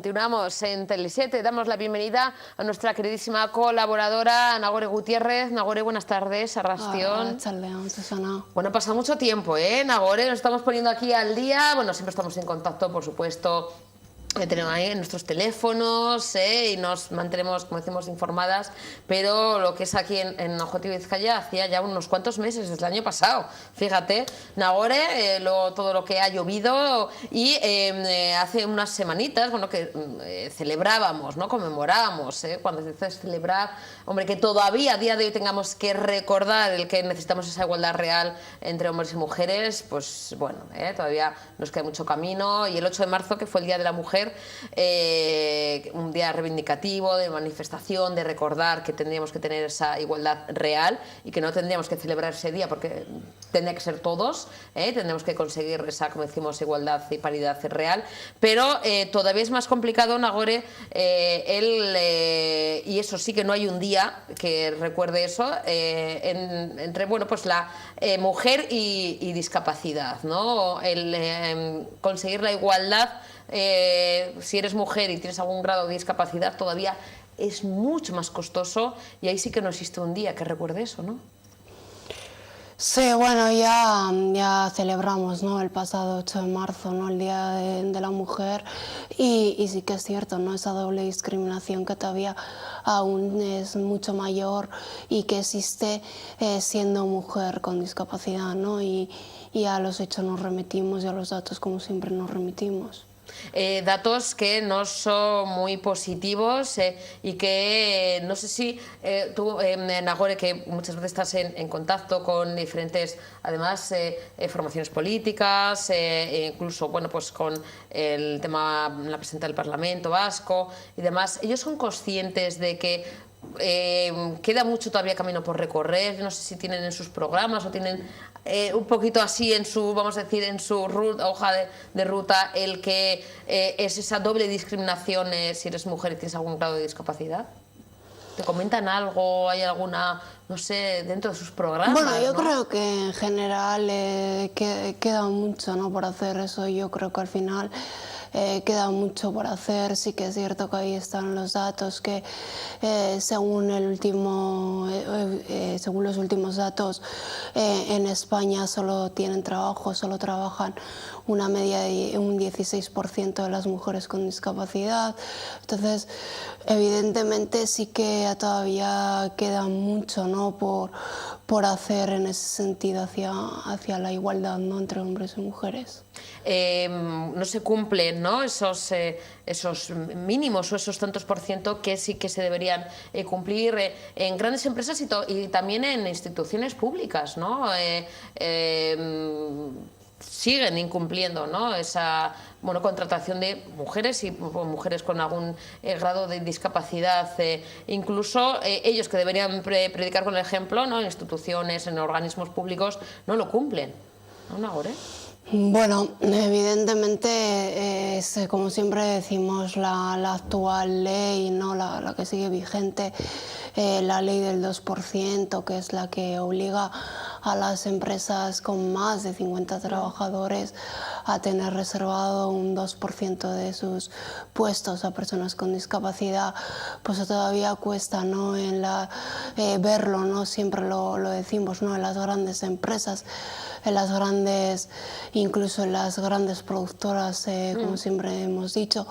Continuamos en Tele7. Damos la bienvenida a nuestra queridísima colaboradora Nagore Gutiérrez. Nagore, buenas tardes, arrastión. Bueno, ha pasado mucho tiempo, Nagore? Nos estamos poniendo aquí al día. Bueno, siempre estamos en contacto, por supuesto. Tenemos ahí en nuestros teléfonos y nos mantenemos, como decimos, informadas, pero lo que es aquí en Objetivo Vizcaya hacía ya unos cuantos meses, desde el año pasado, fíjate, Nagore, todo lo que ha llovido y hace unas semanitas, bueno, que celebrábamos, ¿no? Conmemorábamos, cuando se dice celebrar, hombre, que todavía a día de hoy tengamos que recordar el que necesitamos esa igualdad real entre hombres y mujeres, pues bueno, todavía nos queda mucho camino. Y el 8 de marzo, que fue el Día de la Mujer, un día reivindicativo, de manifestación, de recordar que tendríamos que tener esa igualdad real y que no tendríamos que celebrar ese día porque tendría que ser todos, tendríamos que conseguir esa, como decimos, igualdad y paridad real, pero todavía es más complicado, Nagore, y eso sí que no hay un día que recuerde eso, entre, bueno, pues la mujer y discapacidad, ¿no? Conseguir la igualdad. Si eres mujer y tienes algún grado de discapacidad, todavía es mucho más costoso, y ahí sí que no existe un día que recuerde eso, ¿no? Sí, bueno, ya celebramos, ¿no?, el pasado 8 de marzo, ¿no?, el Día de la Mujer, y sí que es cierto, ¿no?, esa doble discriminación que todavía aún es mucho mayor y que existe siendo mujer con discapacidad, ¿no?, y a los hechos nos remitimos y a los datos, como siempre, nos remitimos. Datos que no son muy positivos y que no sé si tú, Nagore, que muchas veces estás en contacto con diferentes, además, formaciones políticas, incluso, bueno, pues con el tema, la presidenta del Parlamento Vasco y demás, ellos son conscientes de que queda mucho todavía camino por recorrer. No sé si tienen en sus programas o tienen un poquito así en su, vamos a decir, en su hoja de ruta, el que es esa doble discriminación si eres mujer y tienes algún grado de discapacidad. ¿Te comentan algo? ¿Hay alguna, no sé, dentro de sus programas? Bueno, yo ¿no? creo que en general queda mucho, ¿no?, por hacer eso. Yo creo que al final queda mucho por hacer. Sí que es cierto que ahí están los datos que según los últimos datos en España solo tienen trabajo, solo trabajan una media de un 16% de las mujeres con discapacidad. Entonces, evidentemente sí que todavía queda mucho, ¿no?, por hacer en ese sentido hacia la igualdad, ¿no?, entre hombres y mujeres. No se cumplen, ¿no?, esos mínimos o esos tantos por ciento que sí que se deberían cumplir en grandes empresas y también en instituciones públicas, ¿no? Siguen incumpliendo, ¿no?, esa, bueno, contratación de mujeres y mujeres con algún grado de discapacidad, incluso ellos que deberían predicar con el ejemplo, ¿no?, en instituciones, en organismos públicos, no lo cumplen, ¿no, Nagore? Bueno, evidentemente, como siempre decimos, la actual ley, ¿no?, la que sigue vigente, la ley del 2%, que es la que obliga a las empresas con más de 50 trabajadores a tener reservado un 2% de sus puestos a personas con discapacidad, pues todavía cuesta, ¿no?, verlo, ¿no? Siempre lo decimos, ¿no?, en las grandes empresas, incluso en las grandes productoras, como siempre hemos dicho,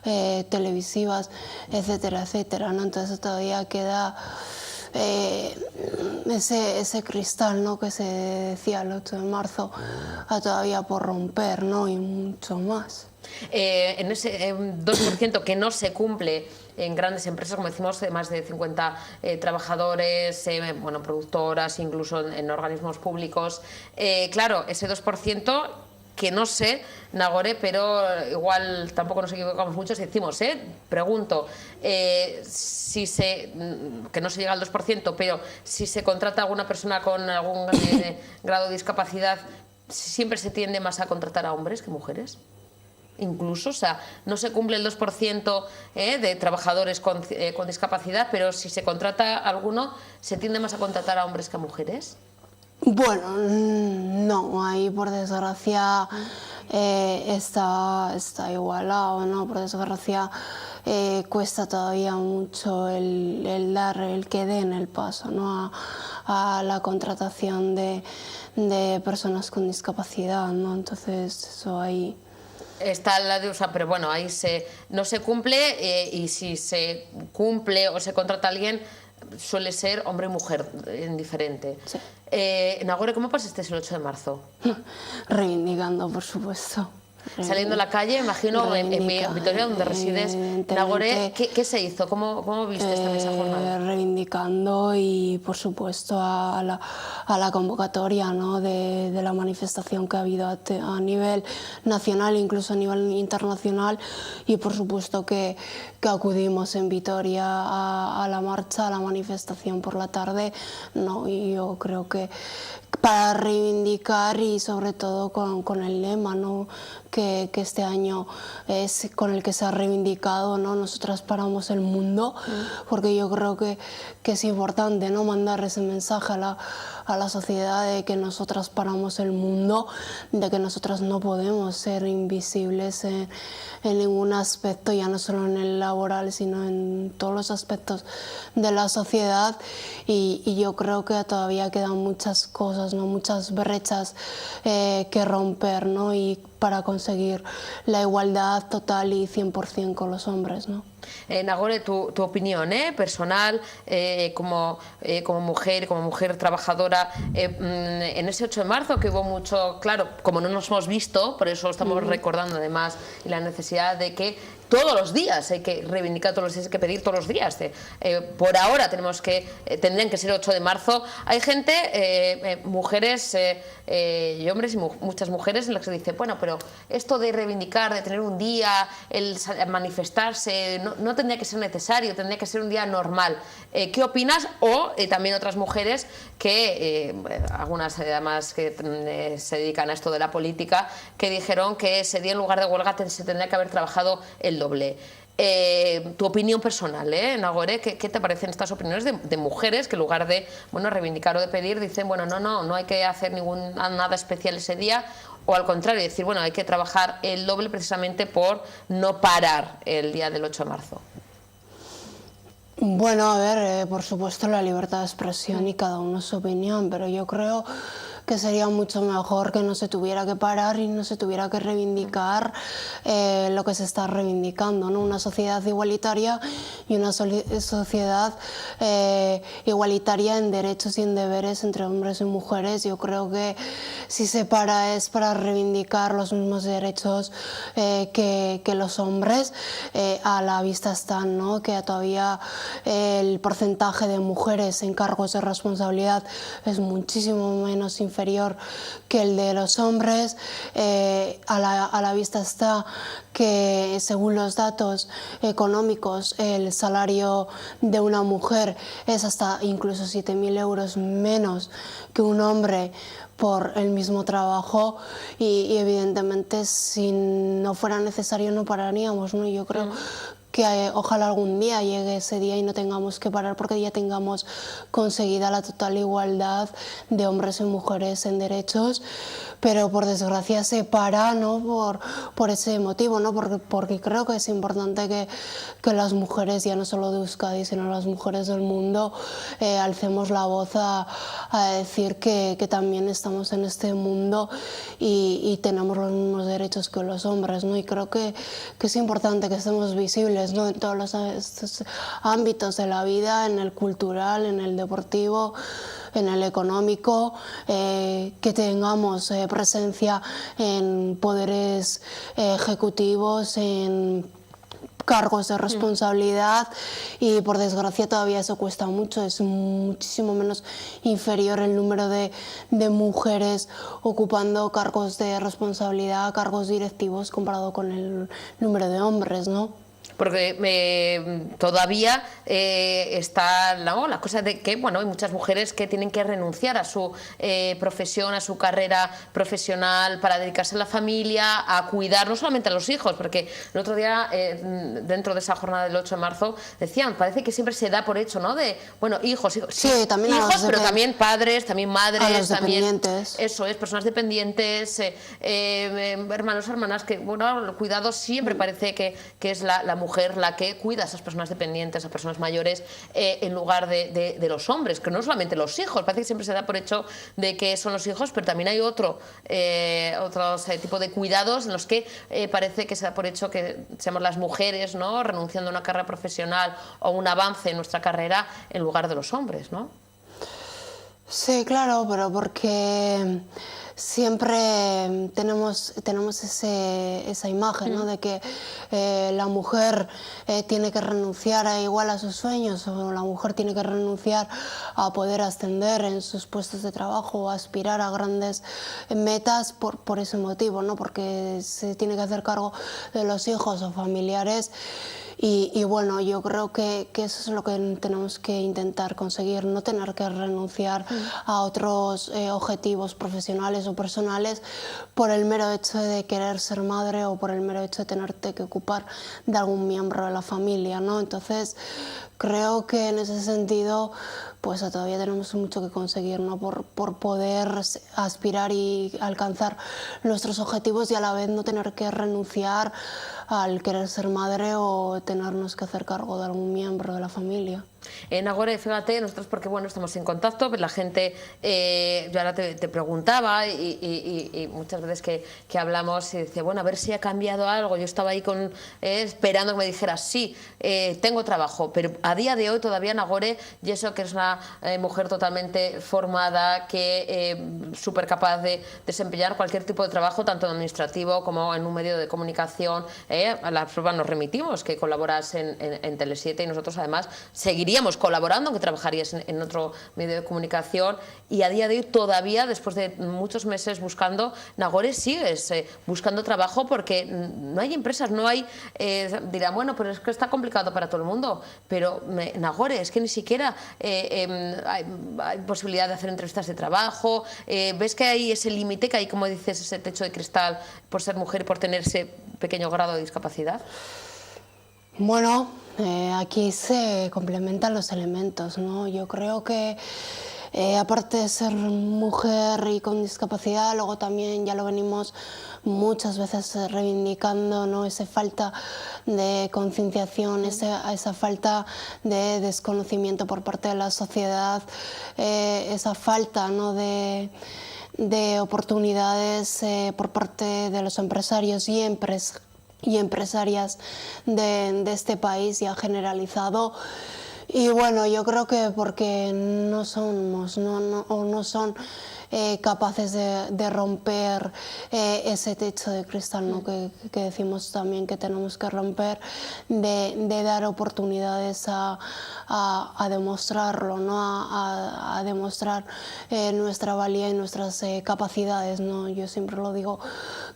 televisivas, etcétera, etcétera, ¿no? Entonces todavía queda ese cristal, ¿no?, que se decía el 8 de marzo, todavía por romper, ¿no?, y mucho más. En ese 2% que no se cumple en grandes empresas, como decimos, de más de 50 trabajadores, bueno, productoras, incluso en organismos públicos, claro, ese 2%, que no sé, Nagore, pero igual tampoco nos equivocamos mucho si decimos, pregunto, que no se llega al 2%, pero si se contrata a alguna persona con algún grado de discapacidad, siempre se tiende más a contratar a hombres que mujeres. Incluso, o sea, no se cumple el 2% de trabajadores con discapacidad, pero si se contrata a alguno, ¿se tiende más a contratar a hombres que a mujeres? Bueno, no, ahí por desgracia está igualado, ¿no? Por desgracia cuesta todavía mucho el que den el paso, ¿no? a la contratación de personas con discapacidad, ¿no? Entonces eso ahí... Está la de, o sea, pero bueno, ahí no se cumple y si se cumple o se contrata a alguien suele ser hombre y mujer, indiferente. Sí. Nagore, ¿cómo pasaste el 8 de marzo? Reivindicando, por supuesto. Saliendo a la calle, imagino, en Vitoria, donde resides. Nagore, ¿qué se hizo? ¿Cómo viste esta jornada? Reivindicando y, por supuesto, a la convocatoria, ¿no? de la manifestación que ha habido a nivel nacional, incluso a nivel internacional, y, por supuesto, que acudimos en Vitoria a la marcha, a la manifestación por la tarde, ¿no? Y yo creo que para reivindicar y sobre todo con el lema, ¿no? que este año es con el que se ha reivindicado, ¿no? Nosotras paramos el mundo, porque yo creo que es importante, ¿no? Mandar ese mensaje a la sociedad de que nosotras paramos el mundo, de que nosotras no podemos ser invisibles en ningún aspecto, ya no solo en el laboral, sino en todos los aspectos de la sociedad, y yo creo que todavía quedan muchas cosas, ¿no? Muchas brechas que romper, ¿no? Y para conseguir la igualdad total y 100% con los hombres, ¿no? Nagore, tu opinión personal como mujer trabajadora, en ese 8 de marzo que hubo mucho, claro, como no nos hemos visto, por eso estamos recordando además la necesidad de que todos los días hay que reivindicar, todos los días hay que pedir todos los días. Por ahora tendrían que ser 8 de marzo. Hay gente, mujeres y hombres y muchas mujeres en las que se dice, bueno, pero esto de reivindicar, de tener un día, el manifestarse, no tendría que ser necesario, tendría que ser un día normal. ¿Qué opinas? O también otras mujeres que, algunas además que se dedican a esto de la política, que dijeron que ese día en lugar de huelga se tendría que haber trabajado el doble. Tu opinión personal, Nagore, ¿qué te parecen estas opiniones de mujeres que en lugar de reivindicar o de pedir dicen, bueno, no hay que hacer nada especial ese día, o al contrario, decir, bueno, hay que trabajar el doble precisamente por no parar el día del 8 de marzo? Bueno, a ver, por supuesto la libertad de expresión y cada uno su opinión, pero yo creo que sería mucho mejor que no se tuviera que parar y no se tuviera que reivindicar lo que se está reivindicando, ¿no? Una sociedad igualitaria y una sociedad igualitaria en derechos y en deberes entre hombres y mujeres. Yo creo que si se para es para reivindicar los mismos derechos que los hombres. A la vista están, ¿no? Que todavía el porcentaje de mujeres en cargos de responsabilidad es muchísimo menos inferior que el de los hombres. A la vista está que, según los datos económicos, el salario de una mujer es hasta incluso 7.000 euros menos que un hombre por el mismo trabajo, y evidentemente si no fuera necesario no pararíamos, ¿no? Yo creo que ojalá algún día llegue ese día y no tengamos que parar, porque ya tengamos conseguida la total igualdad de hombres y mujeres en derechos, pero por desgracia se para, ¿no? por ese motivo, ¿no? Porque creo que es importante que las mujeres, ya no solo de Euskadi, sino las mujeres del mundo, alcemos la voz a decir que también estamos en este mundo y tenemos los mismos derechos que los hombres, ¿no? Y creo que es importante que estemos visibles, ¿no? En todos los estos ámbitos de la vida, en el cultural, en el deportivo, en el económico, que tengamos presencia en poderes ejecutivos, en cargos de responsabilidad, y por desgracia todavía eso cuesta mucho. Es muchísimo menos inferior el número de mujeres ocupando cargos de responsabilidad, cargos directivos, comparado con el número de hombres, ¿no? Porque todavía está la cosa de que, bueno, hay muchas mujeres que tienen que renunciar a su profesión, a su carrera profesional para dedicarse a la familia, a cuidar no solamente a los hijos, porque el otro día, dentro de esa jornada del 8 de marzo, decían, parece que siempre se da por hecho, ¿no? De, bueno, hijos, sí, también hijos, pero también padres, también madres, a los también dependientes. Eso es, personas dependientes, hermanos, hermanas, que, bueno, el cuidado siempre parece que es la mujer la que cuida a esas personas dependientes, a personas mayores, en lugar de los hombres, que no solamente los hijos, parece que siempre se da por hecho de que son los hijos, pero también hay otros tipo de cuidados en los que parece que se da por hecho que seamos las mujeres, ¿no?, renunciando a una carrera profesional o un avance en nuestra carrera en lugar de los hombres, ¿no? Sí, claro, pero porque siempre tenemos esa imagen, ¿no?, de que la mujer tiene que renunciar igual a sus sueños, o la mujer tiene que renunciar a poder ascender en sus puestos de trabajo o aspirar a grandes metas por ese motivo, ¿no?, porque se tiene que hacer cargo de los hijos o familiares. Y bueno, yo creo que eso es lo que tenemos que intentar conseguir, no tener que renunciar a otros objetivos profesionales o personales por el mero hecho de querer ser madre o por el mero hecho de tenerte que ocupar de algún miembro de la familia, ¿no? Entonces, creo que en ese sentido, pues todavía tenemos mucho que conseguir, ¿no?, por poder aspirar y alcanzar nuestros objetivos y a la vez no tener que renunciar al querer ser madre o tenernos que hacer cargo de algún miembro de la familia. Nagore, fíjate, nosotros porque bueno, estamos en contacto, pues la gente, yo ahora te preguntaba y muchas veces que hablamos y dice, bueno, a ver si ha cambiado algo. Yo estaba ahí esperando que me dijeras, sí, tengo trabajo, pero a día de hoy todavía Nagore, y eso que es una mujer totalmente formada, que súper capaz de desempeñar cualquier tipo de trabajo, tanto administrativo como en un medio de comunicación. A la prueba nos remitimos, que colaboras en Tele7 y nosotros además seguiríamos colaborando, aunque trabajarías en otro medio de comunicación, y a día de hoy todavía, después de muchos meses buscando, Nagore, sigues buscando trabajo porque no hay empresas, no hay, dirán, bueno, pero es que está complicado para todo el mundo, pero Nagore, es que ni siquiera hay posibilidad de hacer entrevistas de trabajo, ves que hay ese límite, que hay, como dices, ese techo de cristal por ser mujer y por tener ese pequeño grado de discapacidad. Bueno, aquí se complementan los elementos, ¿no? Yo creo que aparte de ser mujer y con discapacidad, luego también ya lo venimos muchas veces reivindicando, ¿no?, esa falta de concienciación, esa falta de desconocimiento por parte de la sociedad, esa falta, ¿no?, de oportunidades por parte de los empresarios y empresarias de este país, ya generalizado. Y bueno, yo creo que porque no somos, no son capaces de romper ese techo de cristal, ¿no?, que decimos también que tenemos que romper, de dar oportunidades a demostrarlo, ¿no?, a demostrar nuestra valía y nuestras capacidades, ¿no? Yo siempre lo digo,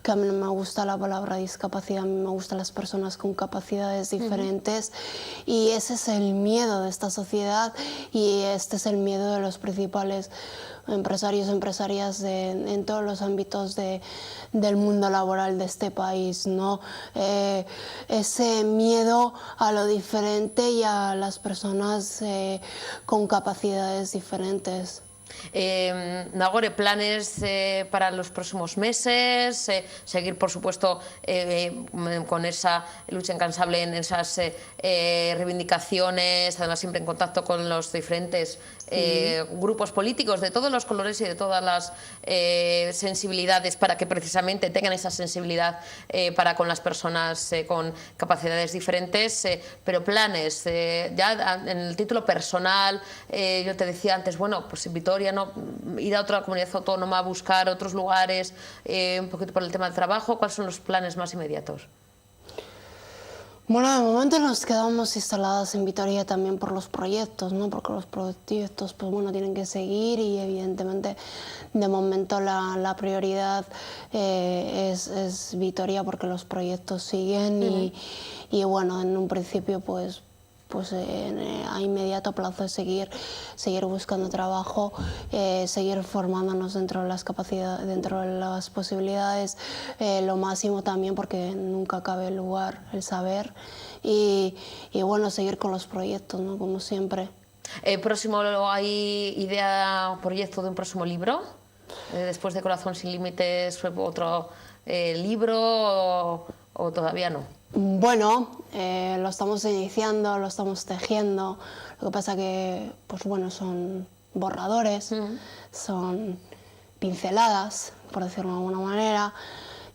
que a mí no me gusta la palabra discapacidad, a mí me gustan las personas con capacidades diferentes, y ese es el miedo de esta sociedad y este es el miedo de los principales empresarios, empresarias en todos los ámbitos del mundo laboral de este país, ¿no? Ese miedo a lo diferente y a las personas con capacidades diferentes. Nagore, planes para los próximos meses, seguir por supuesto con esa lucha incansable en esas reivindicaciones, además siempre en contacto con los diferentes grupos políticos de todos los colores y de todas las sensibilidades, para que precisamente tengan esa sensibilidad para con las personas con capacidades diferentes, pero planes, ya en el título personal, yo te decía antes, bueno, pues en Vitoria, no ir a otra comunidad autónoma, a buscar otros lugares, un poquito por el tema del trabajo. ¿Cuáles son los planes más inmediatos? Bueno, de momento nos quedamos instaladas en Vitoria también por los proyectos, ¿no? Porque los proyectos, pues bueno, tienen que seguir y evidentemente de momento la prioridad es Vitoria porque los proyectos siguen y bueno, en un principio pues a inmediato plazo es seguir buscando trabajo, seguir formándonos dentro de las capacidades, dentro de las posibilidades, lo máximo también porque nunca cabe el lugar, el saber y bueno, seguir con los proyectos, ¿no? Como siempre. ¿Próximo hay idea, proyecto de un próximo libro? Después de Corazón sin Límites, otro libro o todavía no? Bueno, lo estamos iniciando, lo estamos tejiendo. Lo que pasa que, pues bueno, son borradores, son pinceladas, por decirlo de alguna manera,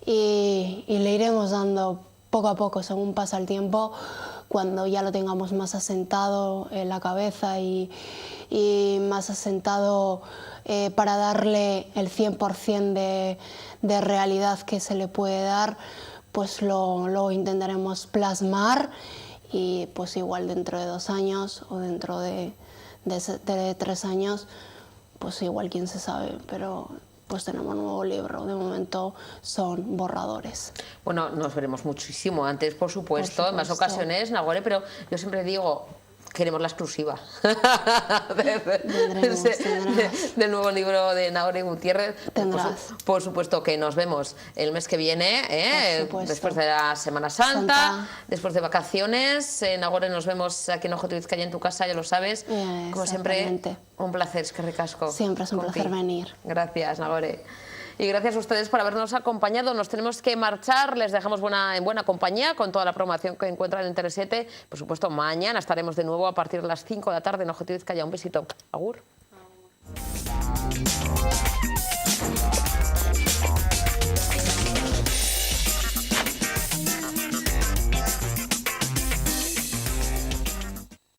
y le iremos dando poco a poco, según pasa el tiempo, cuando ya lo tengamos más asentado en la cabeza y más asentado para darle el 100% de realidad que se le puede dar, pues lo intentaremos plasmar y pues igual dentro de 2 años o dentro de 3 años, pues igual quién se sabe, pero pues tenemos un nuevo libro, de momento son borradores. Bueno, nos veremos muchísimo antes, por supuesto, en más ocasiones, Nagore, pero yo siempre digo, queremos la exclusiva del nuevo libro de Nagore Gutiérrez. Por supuesto que nos vemos el mes que viene, después de la Semana Santa, después de vacaciones. Nagore, nos vemos aquí en Ojo de Vizcaya en tu casa, ya lo sabes. Como siempre, un placer, es que ricasco. Siempre es un placer venir. Gracias, Nagore. Y gracias a ustedes por habernos acompañado. Nos tenemos que marchar, les dejamos en buena compañía con toda la programación que encuentran en Tele7. Por supuesto, mañana estaremos de nuevo a partir de las 5 de la tarde en Ojo de Vizcaya. Un besito. Agur.